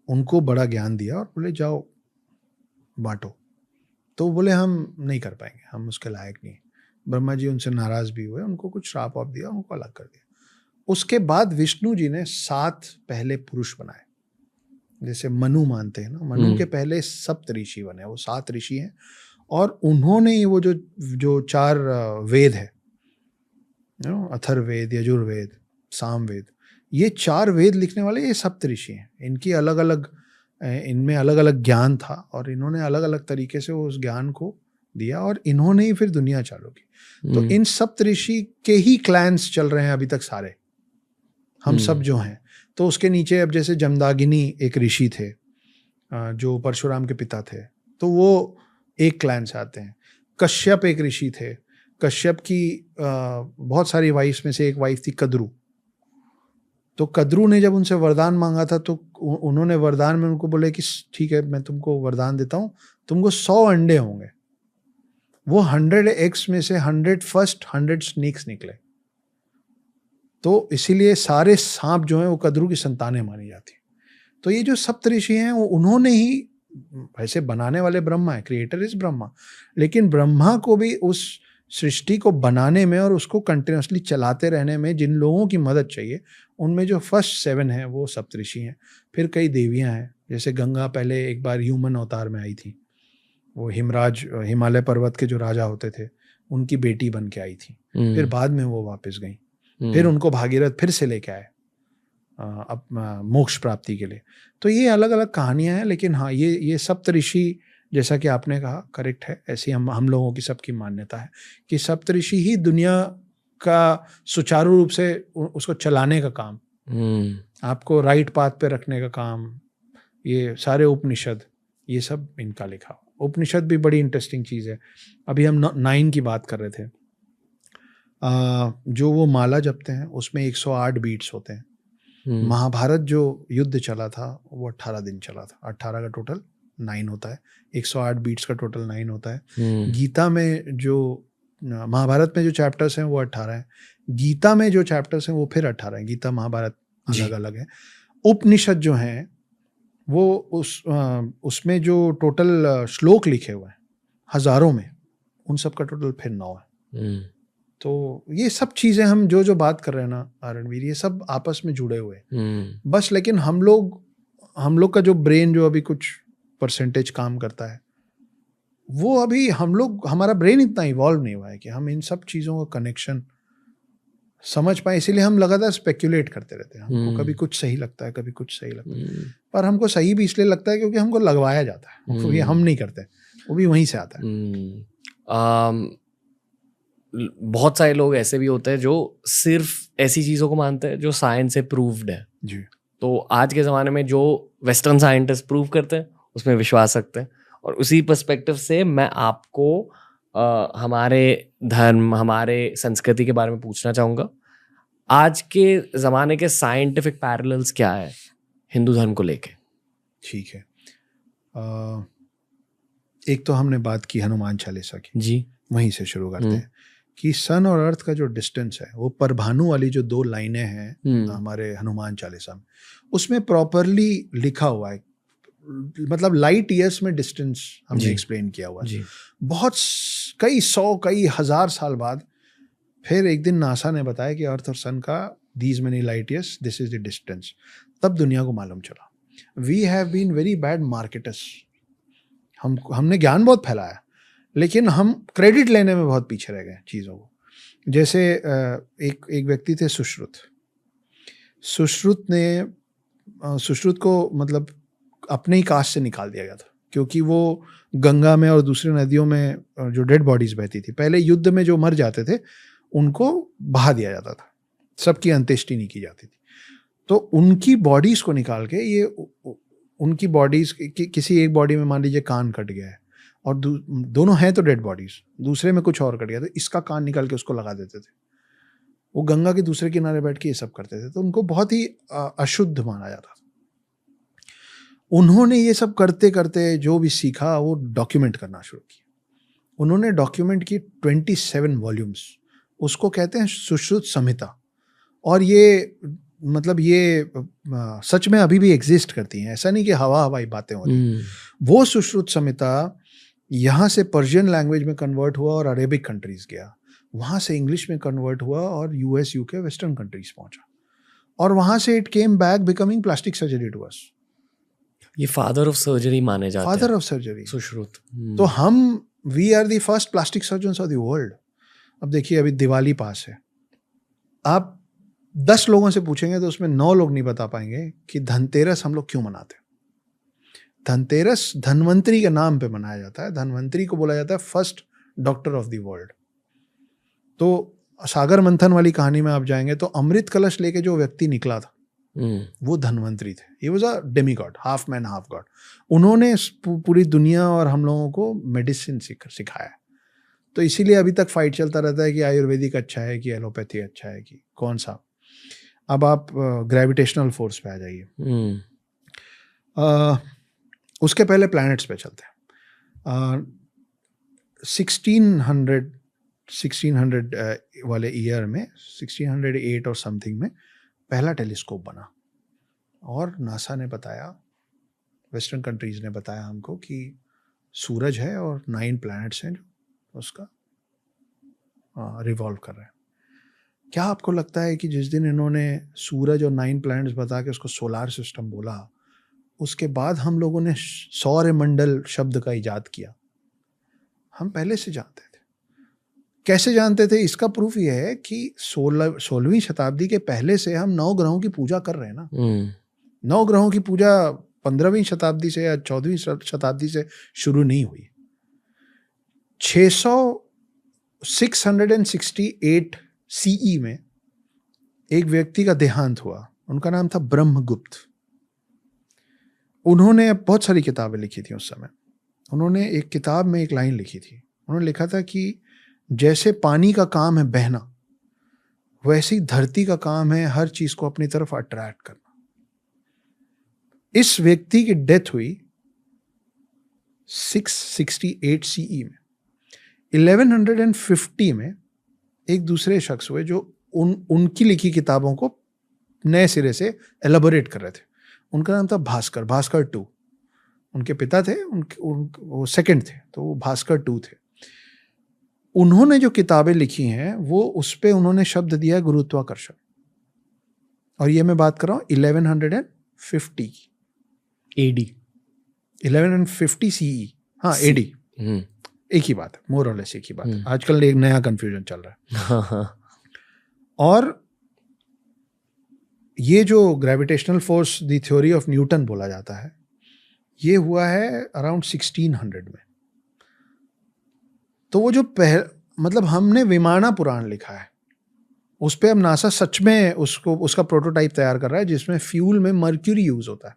उनको बड़ा ज्ञान दिया और बोले जाओ बांटो। तो बोले हम नहीं कर पाएंगे, हम उसके लायक नहीं। ब्रह्मा जी उनसे नाराज भी हुए, उनको कुछ श्राप वाप दिया, उनको अलग कर दिया। उसके बाद विष्णु जी ने 7 पहले पुरुष बनाए, जैसे मनु मानते हैं ना, मनु के पहले सप्त ऋषि बने, वो 7 ऋषि हैं। और उन्होंने वो जो 4 वेद है, अथर्ववेद, यजुर्वेद, सामवेद, ये 4 वेद लिखने वाले ये सप्त ऋषि हैं। इनकी अलग अलग, इनमें अलग अलग ज्ञान था और इन्होंने अलग अलग तरीके से उस ज्ञान को दिया और इन्होंने ही फिर दुनिया चालू की। तो इन सप्त ऋषि के ही क्लैंस चल रहे हैं अभी तक सारे, हम सब जो हैं। तो उसके नीचे अब जैसे जमदागिनी एक ऋषि थे जो परशुराम के पिता थे, तो वो एक क्लैन से आते हैं। कश्यप एक ऋषि थे, कश्यप की बहुत सारी वाइफ्स में से एक वाइफ थी कद्रू। तो कद्रू ने जब उनसे वरदान मांगा था तो उन्होंने वरदान में उनको बोले कि ठीक है मैं तुमको वरदान देता हूँ, तुमको 100 अंडे होंगे। वो 100 एग्स में से 100 स्नेक्स निकले। तो इसीलिए सारे सांप जो हैं वो कद्रू की संतानें मानी जाती। तो ये जो सप्त ऋषि हैं वो उन्होंने ही, वैसे बनाने वाले ब्रह्मा है, क्रिएटर इज ब्रह्मा, लेकिन ब्रह्मा को भी उस सृष्टि को बनाने में और उसको कंटिन्यूसली चलाते रहने में जिन लोगों की मदद चाहिए, उनमें जो फर्स्ट 7 हैं वो सप्तऋषि हैं। फिर कई देवियां हैं, जैसे गंगा पहले एक बार ह्यूमन अवतार में आई थी, वो हिमराज, हिमालय पर्वत के जो राजा होते थे, उनकी बेटी बन के आई थी। फिर बाद में वो वापस गई, फिर उनको भागीरथ फिर से लेके आए अब मोक्ष प्राप्ति के लिए। तो ये अलग अलग कहानियां हैं, लेकिन हाँ ये सप्तऋषि जैसा कि आपने कहा करेक्ट है। ऐसी हम लोगों की सबकी मान्यता है कि सप्तऋषि ही दुनिया का सुचारू रूप से उसको चलाने का काम, आपको राइट पाथ पे रखने का काम, ये सारे उपनिषद, ये सब इनका लिखा। उपनिषद भी बड़ी इंटरेस्टिंग चीज़ है। अभी हम 9 की बात कर रहे थे, जो वो माला जपते हैं उसमें 108 बीट्स होते हैं। महाभारत जो युद्ध चला था वो 18 दिन चला था। 18 का टोटल 9 होता है, 108 बीट्स का टोटल 9 होता है। गीता में जो महाभारत में जो चैप्टर्स हैं वो 18 हैं, गीता में जो चैप्टर्स हैं वो फिर 18 हैं। गीता महाभारत अलग अलग है। उपनिषद जो हैं वो उसमें जो टोटल श्लोक लिखे हुए हैं हजारों में, उन सब का टोटल फिर 9 है। तो ये सब चीज़ें हम जो बात कर रहे हैं ना रणवीर, ये सब आपस में जुड़े हुए हैं बस। लेकिन हम लोग का जो ब्रेन जो अभी कुछ परसेंटेज काम करता है, वो अभी हमारा ब्रेन इतना इवॉल्व नहीं हुआ है कि हम इन सब चीज़ों का कनेक्शन समझ पाए। इसीलिए हम लगातार स्पेक्युलेट करते रहते हैं। हमको कभी कुछ सही लगता है, कभी कुछ सही लगता है, पर हमको सही भी इसलिए लगता है क्योंकि हमको लगवाया जाता है। क्योंकि हम नहीं करते, वो भी वहीं से आता है। बहुत सारे लोग ऐसे भी होते हैं जो सिर्फ ऐसी चीज़ों को मानते हैं जो साइंस से प्रूव्ड है जी। तो आज के ज़माने में जो वेस्टर्न साइंटिस्ट प्रूव करते हैं उसमें विश्वास रखते हैं। और उसी पर्सपेक्टिव से मैं आपको हमारे धर्म, हमारे संस्कृति के बारे में पूछना चाहूँगा। आज के ज़माने के साइंटिफिक पैरेलल्स क्या है हिंदू धर्म को लेके? ठीक है, एक तो हमने बात की हनुमान चालीसा की, जी, वहीं से शुरू करते हैं कि सन और अर्थ का जो डिस्टेंस है वो परभानु वाली जो 2 लाइनें हैं हमारे हनुमान चालीसा में, उसमें प्रॉपरली लिखा हुआ है, मतलब लाइट ईयर्स में डिस्टेंस हमने एक्सप्लेन किया हुआ है। बहुत कई 100 कई हजार साल बाद फिर एक दिन नासा ने बताया कि अर्थ और सन का these many light years, this is the distance. तब दुनिया को मालूम चला। We have been very bad marketers. हमने ज्ञान बहुत फैलाया, लेकिन हम क्रेडिट लेने में बहुत पीछे रह गए चीज़ों को। जैसे एक व्यक्ति थे सुश्रुत को मतलब अपने ही कास्ट से निकाल दिया गया था, क्योंकि वो गंगा में और दूसरी नदियों में जो डेड बॉडीज बहती थी, पहले युद्ध में जो मर जाते थे उनको बहा दिया जाता था, सबकी अंत्येष्टि नहीं की जाती थी। तो उनकी बॉडीज को निकाल के ये उनकी बॉडीज किसी एक बॉडी में मान लीजिए कान कट गया है और दोनों हैं तो डेड बॉडीज, दूसरे में कुछ और कट गया, तो इसका कान निकाल के उसको लगा देते थे। वो गंगा के दूसरे किनारे बैठ के ये सब करते थे, तो उनको बहुत ही अशुद्ध माना जाता था। उन्होंने ये सब करते करते जो भी सीखा वो डॉक्यूमेंट करना शुरू किया। उन्होंने डॉक्यूमेंट की 27 वॉल्यूम्स, उसको कहते हैं सुश्रुत संहिता। और ये मतलब ये सच में अभी भी एग्जिस्ट करती हैं, ऐसा नहीं कि हवाई बातें हो रही। वो सुश्रुत संहिता यहाँ से पर्शियन लैंग्वेज में कन्वर्ट हुआ और अरेबिक कंट्रीज गया, वहाँ से इंग्लिश में कन्वर्ट हुआ और यूएस यूके वेस्टर्न कंट्रीज पहुंचा, और वहाँ से it came back becoming plastic surgery to us. ये फादर ऑफ सर्जरी माने जाते हैं, फादर ऑफ सर्जरी सुश्रुत। तो हम we are the first plastic surgeons of the world. अब देखिए अभी दिवाली पास है, आप 10 लोगों से पूछेंगे तो उसमें 9 लोग नहीं बता पाएंगे कि धनतेरस हम लोग क्यों मनाते हैं। धनतेरस धनवंतरी के नाम पे मनाया जाता है। धनवंतरी को बोला जाता है first doctor of the world. तो सागर मंथन वाली कहानी में आप जाएंगे तो अमृत कलश लेके जो व्यक्ति निकला था वो धनवंतरी थे। He was a Demi God, half man half God. उन्होंने पूरी दुनिया और हम लोगों को मेडिसिन सिखाया। तो इसीलिए अभी तक फाइट चलता रहता है कि आयुर्वेदिक अच्छा है कि एलोपैथी अच्छा है कि कौन सा। अब आप ग्रेविटेशनल फोर्स पे आ जाइए। उसके पहले प्लैनेट्स पे चलते हैं। 1600 वाले ईयर में 1608 और समथिंग में पहला टेलीस्कोप बना, और नासा ने बताया, वेस्टर्न कंट्रीज ने बताया हमको कि सूरज है और 9 प्लैनेट्स हैं जो उसका रिवॉल्व कर रहे हैं। क्या आपको लगता है कि जिस दिन इन्होंने सूरज और 9 प्लैनेट्स बता के उसको सोलार सिस्टम बोला, उसके बाद हम लोगों ने सौरमंडल शब्द का इजाद किया? हम पहले से जानते थे। कैसे जानते थे? इसका प्रूफ ये है कि 16वीं शताब्दी के पहले से हम 9 ग्रहों की पूजा कर रहे हैं ना। 9 ग्रहों की पूजा 15वीं शताब्दी से या 14वीं शताब्दी से शुरू नहीं हुई। 668 सीई में एक व्यक्ति का देहांत हुआ, उनका नाम था ब्रह्मगुप्त। उन्होंने बहुत सारी किताबें लिखी थी उस समय। उन्होंने एक किताब में एक लाइन लिखी थी, उन्होंने लिखा था कि जैसे पानी का काम है बहना, वैसे ही धरती का काम है हर चीज को अपनी तरफ अट्रैक्ट करना। इस व्यक्ति की डेथ हुई 668 सीई में। 1150 में एक दूसरे शख्स हुए जो उनकी लिखी किताबों को नए सिरे से एलाबोरेट कर रहे थे। उनका नाम था भास्कर, भास्कर 2। उनके पिता थे, वो सेकंड थे, तो वो भास्कर 2 थे। उन्होंने जो किताबें लिखी हैं वो उस पे उन्होंने शब्द दिया है गुरुत्वाकर्षण। और ये मैं बात कर रहा हूँ 1150 की, एडी 1150 सीई। हाँ एडी, एक ही बात है, मोर और लेस एक ही बात है। आजकल एक नया कंफ्यूजन चल रहा है। और ये जो gravitational force the theory of Newton बोला जाता है, ये हुआ है अराउंड 1600 में। तो वो जो मतलब हमने विमाना पुराण लिखा है, उस पे अब नासा सच में उसका प्रोटोटाइप तैयार कर रहा है, जिसमें फ्यूल में मर्क्यूरी यूज होता है।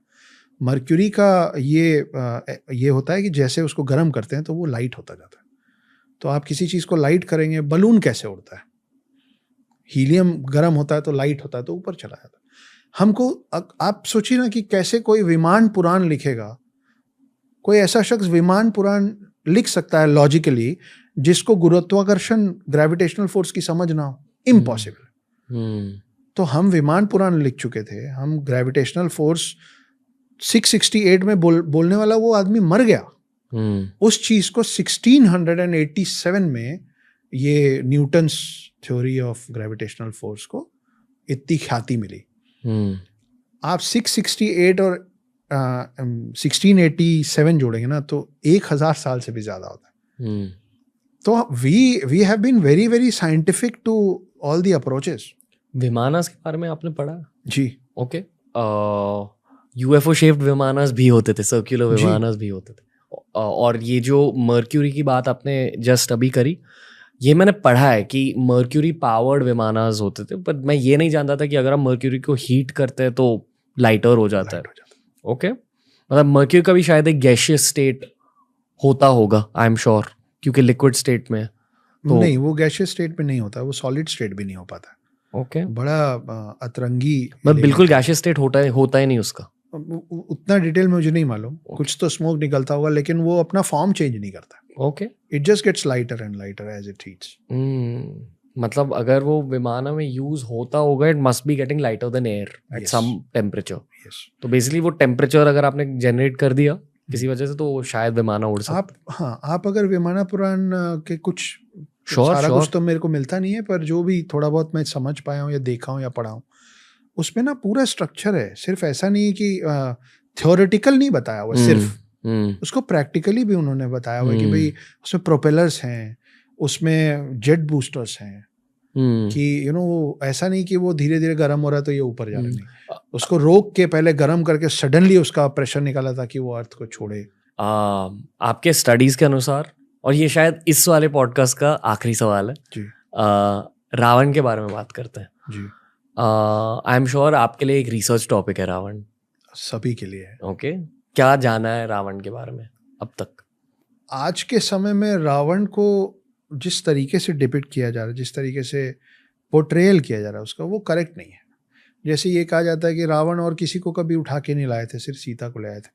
मर्क्यूरी का ये होता है कि जैसे उसको गर्म करते हैं तो वो लाइट होता जाता है। तो आप किसी चीज को लाइट करेंगे, बलून कैसे उड़ता है? हीलियम गर्म होता है तो लाइट होता है तो ऊपर चला जाता है। हमको आप सोचिए ना कि कैसे कोई विमान पुराण लिखेगा, कोई ऐसा शख्स विमान पुराण लिख सकता है लॉजिकली जिसको गुरुत्वाकर्षण ग्रेविटेशनल फोर्स की समझ ना हो? इम्पॉसिबल। तो हम विमान पुराण लिख चुके थे, हम ग्रेविटेशनल फोर्स 668 में बोलने वाला वो आदमी मर गया। उस चीज को 1687 में ये Newton's theory of gravitational force को इतनी ख्याति मिली। आप 668 और 1687 जोड़ेंगे ना तो 1000 साल से भी ज्यादा होता है। तो we have been very very scientific to all the approaches. Vimanas के बारे में आपने पढ़ा? जी। ओके। यूएफओ शेप्ड विमानस भी होते थे, सर्कुलर विमानस भी होते थे। और ये जो मर्क्यूरी की बात आपने जस्ट अभी करी, ये मैंने पढ़ा है कि मर्क्यूरी पावर्ड विमानस होते थे, पर मैं ये नहीं जानता था कि अगर हम मर्क्यूरी को हीट करते हैं तो लाइटर हो जाता है। ओके, मतलब मर्क्यूरी का भी शायद एक गैशियस स्टेट होता होगा, आई एम श्योर, क्योंकि लिक्विड स्टेट में तो नहीं, वो गैशियस स्टेट में नहीं होता, वो सॉलिड स्टेट भी नहीं हो पाता। ओके, बड़ा अतरंगी, मतलब बिल्कुल गैशियस स्टेट होता ही नहीं उसका। उतना डिटेल में मुझे नहीं मालूम। कुछ तो स्मोक निकलता होगा, लेकिन वो अपना फॉर्म चेंज नहीं करता। Okay, it just gets lighter and lighter as it heats. मतलब अगर वो विमान में यूज होता होगा, it must be getting lighter then air at some temperature. तो बेसिकली वो टेम्परेचर अगर आपने जनरेट कर दिया किसी वजह से, तो शायद विमाना उड़ सकता। आप अगर विमाना पुराण के कुछ सारा कुछ तो मेरे को मिलता नहीं है, पर जो भी थोड़ा बहुत मैं समझ पाया हूँ या देखा हूँ या पढ़ा हूँ, उसमें ना पूरा स्ट्रक्चर है। सिर्फ ऐसा नहीं है कि थ्योरेटिकल नहीं बताया हुआ, सिर्फ उसको प्रैक्टिकली भी उन्होंने बताया हुआ कि भाई उसमें प्रोपेलर्स हैं, उसमें जेट बूस्टर्स हैं, कि ऐसा नहीं कि वो धीरे धीरे गर्म हो रहा है तो ये ऊपर जा रहा है। उसको रोक के पहले गर्म करके सडनली उसका प्रेशर निकाला ताकि वो अर्थ को छोड़े। आपके स्टडीज के अनुसार, और ये शायद इस वाले पॉडकास्ट का आखिरी सवाल है जी, रावण के बारे में बात करते हैं जी। आई एम श्योर आपके लिए एक रिसर्च टॉपिक है रावण। सभी के लिए है। ओके, क्या जाना है रावण के बारे में अब तक? आज के समय में रावण को जिस तरीके से डिपिक्ट किया जा रहा है, जिस तरीके से पोर्ट्रेयल किया जा रहा है उसका, वो करेक्ट नहीं है। जैसे ये कहा जाता है कि रावण और किसी को कभी उठा के नहीं लाए थे, सिर्फ सीता को ले आए थे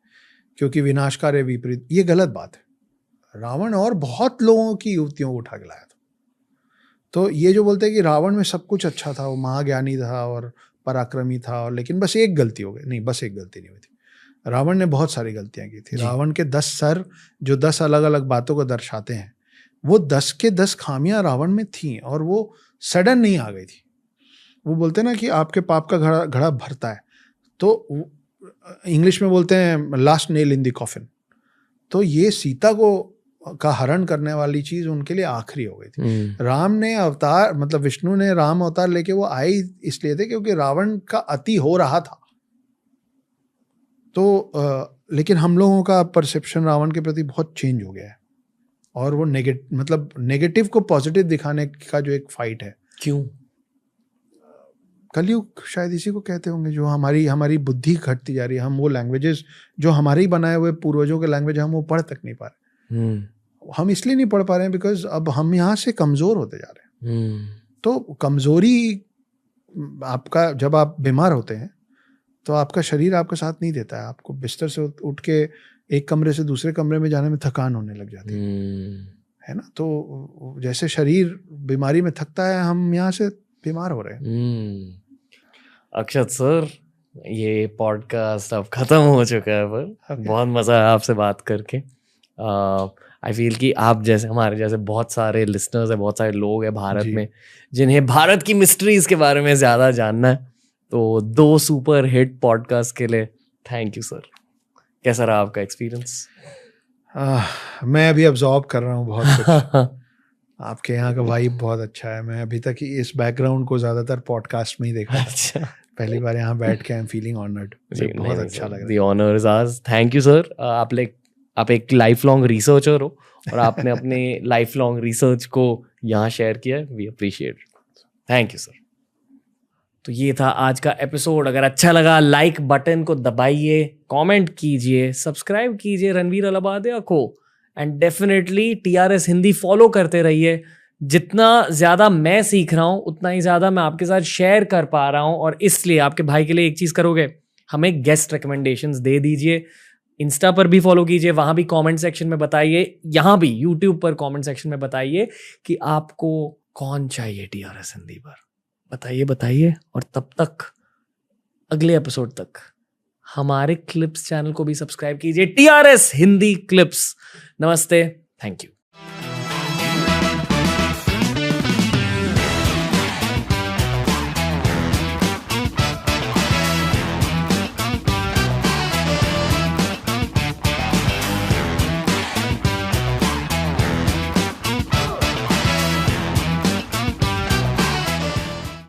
क्योंकि विनाशकारी विपरीत। ये गलत बात है। रावण और बहुत लोगों की युवतियों को उठा के लाया था। तो ये जो बोलते हैं कि रावण में सब कुछ अच्छा था, वो महाज्ञानी था और पराक्रमी था, और लेकिन बस एक गलती हो गई, नहीं, बस एक गलती नहीं हुई थी। रावण ने बहुत सारी गलतियां की थी। रावण के 10 सर जो 10 अलग अलग बातों को दर्शाते हैं, वो 10 के 10 खामियां रावण में थी, और वो सडन नहीं आ गई थी। वो बोलते हैं ना कि आपके पाप का घड़ा भरता है, तो इंग्लिश में बोलते हैं last nail in the coffin. तो ये सीता को का हरण करने वाली चीज उनके लिए आखिरी हो गई थी। राम ने अवतार, मतलब विष्णु ने राम अवतार लेके वो आए इसलिए थे क्योंकि रावण का अति हो रहा था। तो लेकिन हम लोगों का परसेप्शन रावण के प्रति बहुत चेंज हो गया है, और वो नेगेटिव को पॉजिटिव दिखाने का जो एक फाइट है। क्यों? कलयुग शायद इसी को कहते होंगे, जो हमारी बुद्धि घटती जा रही है। हम वो लैंग्वेजेस जो हमारे ही बनाए हुए पूर्वजों के लैंग्वेज, हम वो पढ़ तक नहीं पा रहे। हम इसलिए नहीं पढ़ पा रहे हैं बिकॉज अब हम यहाँ से कमजोर होते जा रहे हैं। तो कमजोरी आपका, जब आप बीमार होते हैं तो आपका शरीर आपका साथ नहीं देता है। आपको बिस्तर से उठ के एक कमरे से दूसरे कमरे में जाने में थकान होने लग जाती है ना। तो जैसे शरीर बीमारी में थकता है, हम यहाँ से बीमार हो रहे हैं। अक्षत सर, ये पॉडकास्ट अब खत्म हो चुका है, पर बहुत मजा आया आपसे बात करके। आई फील कि आप जैसे, हमारे जैसे बहुत सारे लिसनर्स हैं, बहुत सारे लोग हैं भारत में जिन्हें भारत की मिस्ट्रीज के बारे में ज्यादा जानना है। तो 2 सुपर हिट पॉडकास्ट के लिए थैंक यू सर। कैसा रहा आपका एक्सपीरियंस? मैं अभी अब्जॉर्ब कर रहा हूँ बहुत कुछ। आपके यहाँ का वाइब बहुत अच्छा है। मैं अभी तक इस बैकग्राउंड को ज्यादातर पॉडकास्ट में ही देखा। अच्छा, पहली बार यहाँ बैठ के आई एम फीलिंग ऑनर्ड। बहुत अच्छा लग रहा है। The honour is ours. Thank you sir. आप एक लाइफ लॉन्ग रिसर्चर हो और आपने अपने लाइफ लॉन्ग रिसर्च को यहाँ शेयर किया है। We appreciate. Thank you sir. तो ये था आज का एपिसोड। अगर अच्छा लगा, लाइक बटन को दबाइए, कमेंट कीजिए, सब्सक्राइब कीजिए रणवीर अलाहाबादिया को, and definitely TRS Hindi follow करते रहिए। जितना ज़्यादा मैं सीख रहा हूँ, उतना ही ज़्यादा मैं आपके साथ शेयर कर पा रहा हूँ, और इसलिए आपके भाई के लिए एक चीज़ करोगे, हमें गेस्ट रिकमेंडेशंस दे दीजिए। इंस्टा पर भी फॉलो कीजिए, वहां भी कमेंट सेक्शन में बताइए, यहां भी यूट्यूब पर कमेंट सेक्शन में बताइए कि आपको कौन चाहिए टीआरएस हिंदी पर। बताइए। और तब तक अगले एपिसोड तक हमारे क्लिप्स चैनल को भी सब्सक्राइब कीजिए, टीआरएस हिंदी क्लिप्स। नमस्ते, थैंक यू।